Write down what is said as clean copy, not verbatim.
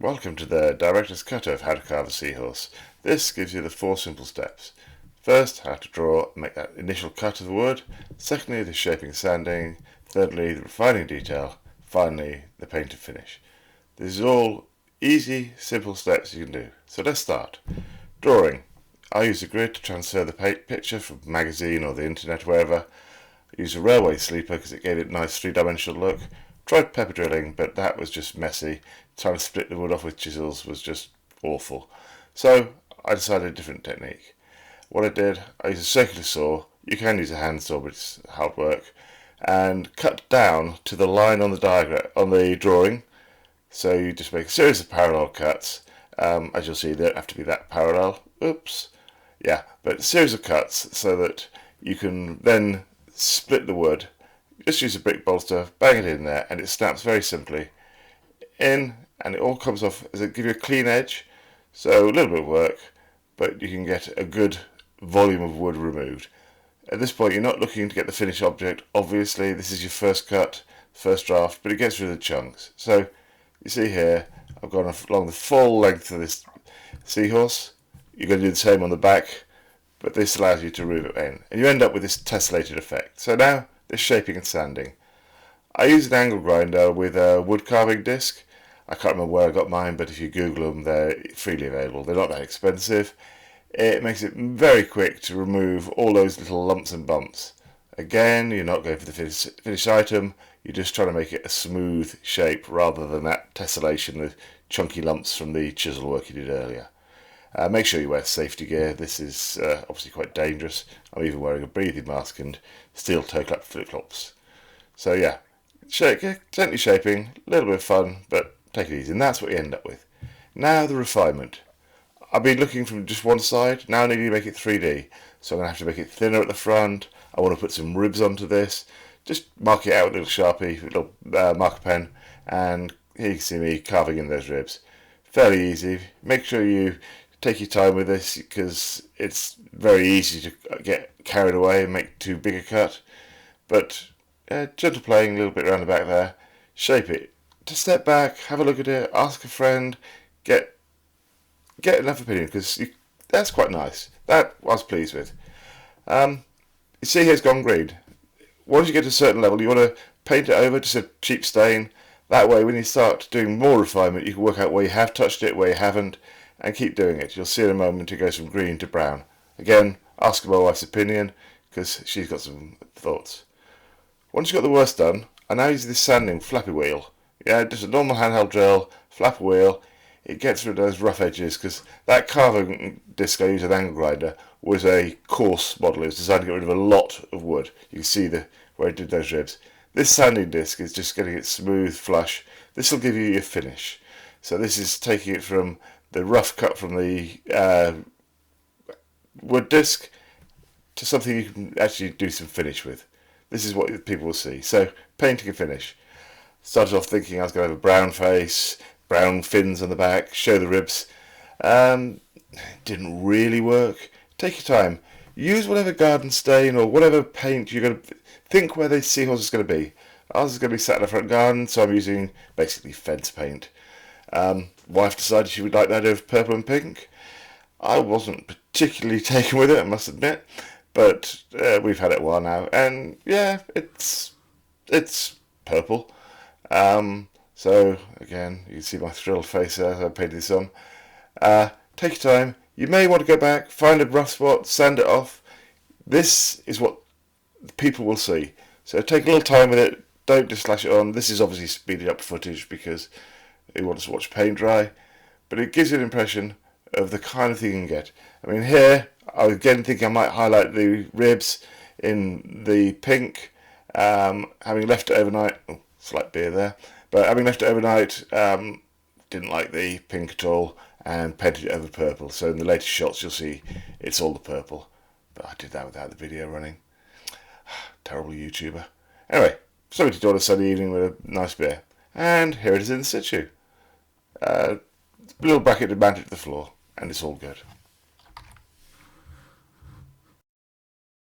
Welcome to the director's cut of How to Carve a Seahorse. This gives you the 4 simple steps. First, how to draw and make that initial cut of the wood. Secondly, the shaping and sanding. Thirdly, the refining detail. Finally, the paint and finish. This is all easy, simple steps you can do. So let's start. Drawing. I use a grid to transfer the picture from a magazine or the internet, wherever. I used a railway sleeper because it gave it a nice 3-dimensional look. Tried pepper drilling, but that was just messy. Trying to split the wood off with chisels was just awful. So I decided a different technique. What I did, I used a circular saw. You can use a hand saw, but it's hard work. And cut down to the line on the diagram, on the drawing. So you just make a series of parallel cuts. As you'll see, they don't have to be that parallel. Oops. Yeah, but a series of cuts so that you can then split the wood. Just use a brick bolster, bang it in there, and it snaps very simply in, and it all comes off as it gives you a clean edge. So a little bit of work, but you can get a good volume of wood removed. At this point, you're not looking to get the finished object. Obviously, this is your first cut, first draft, but it gets rid of the chunks. So you see here, I've gone along the full length of this seahorse. You're going to do the same on the back, but this allows you to remove it in, and you end up with this tessellated effect. So now, this shaping and sanding. I use an angle grinder with a wood carving disc. I can't remember where I got mine, but if you Google them, they're freely available. They're not that expensive. It makes it very quick to remove all those little lumps and bumps. Again, you're not going for the finished item. You're just trying to make it a smooth shape rather than that tessellation with chunky lumps from the chisel work you did earlier. Make sure you wear safety gear. This is obviously quite dangerous. I'm even wearing a breathing mask and steel toe clap flip-flops. So yeah, gently shaping, a little bit of fun, but take it easy. And that's what you end up with. Now the refinement. I've been looking from just one side. Now I need to make it 3D. So I'm going to have to make it thinner at the front. I want to put some ribs onto this. Just mark it out with a little Sharpie, a little marker pen. And here you can see me carving in those ribs. Fairly easy. Make sure you take your time with this because it's very easy to get carried away and make too big a cut. But gentle playing a little bit around the back there. Shape it. Just step back, have a look at it, ask a friend, get enough opinion because that's quite nice. That I was pleased with. You see here it's gone green. Once you get to a certain level, you want to paint it over, just a cheap stain. That way when you start doing more refinement, you can work out where you have touched it, where you haven't, and keep doing it. You'll see in a moment it goes from green to brown. Again, ask my wife's opinion because she's got some thoughts. Once you've got the worst done, I now use this sanding flappy wheel. Yeah, just a normal handheld drill, flapper wheel. It gets rid of those rough edges because that carving disc I use an angle grinder was a coarse model. It was designed to get rid of a lot of wood. You can see where it did those ribs. This sanding disc is just getting it smooth, flush. This will give you your finish. So this is taking it from the rough cut from the wood disc to something you can actually do some finish with. This is what people will see. So painting and finish. Started off thinking I was going to have a brown face, brown fins on the back, show the ribs. Didn't really work. Take your time. Use whatever garden stain or whatever paint you're going to think where the seahorse is going to be. Ours is going to be sat in the front garden, so I'm using basically fence paint. Wife decided she would like that of purple and pink. I wasn't particularly taken with it, I must admit, but we've had it a while now, and yeah, it's purple. So again, you can see my thrilled face there as I painted this on. Take your time. You may want to go back, find a rough spot, sand it off. This is what people will see. So take a little time with it. Don't just slash it on. This is obviously speeded up footage because you want to watch paint dry, but it gives you an impression of the kind of thing you can get. I mean, here I again think I might highlight the ribs in the pink. Having left it overnight, slight beer there, but having left it overnight, didn't like the pink at all and painted it over purple. So in the latest shots you'll see it's all the purple, but I did that without the video running. Terrible YouTuber. Anyway, something to do on a Sunday evening with a nice beer, and here it is in situ. Little bracket to mount it to the floor, and it's all good.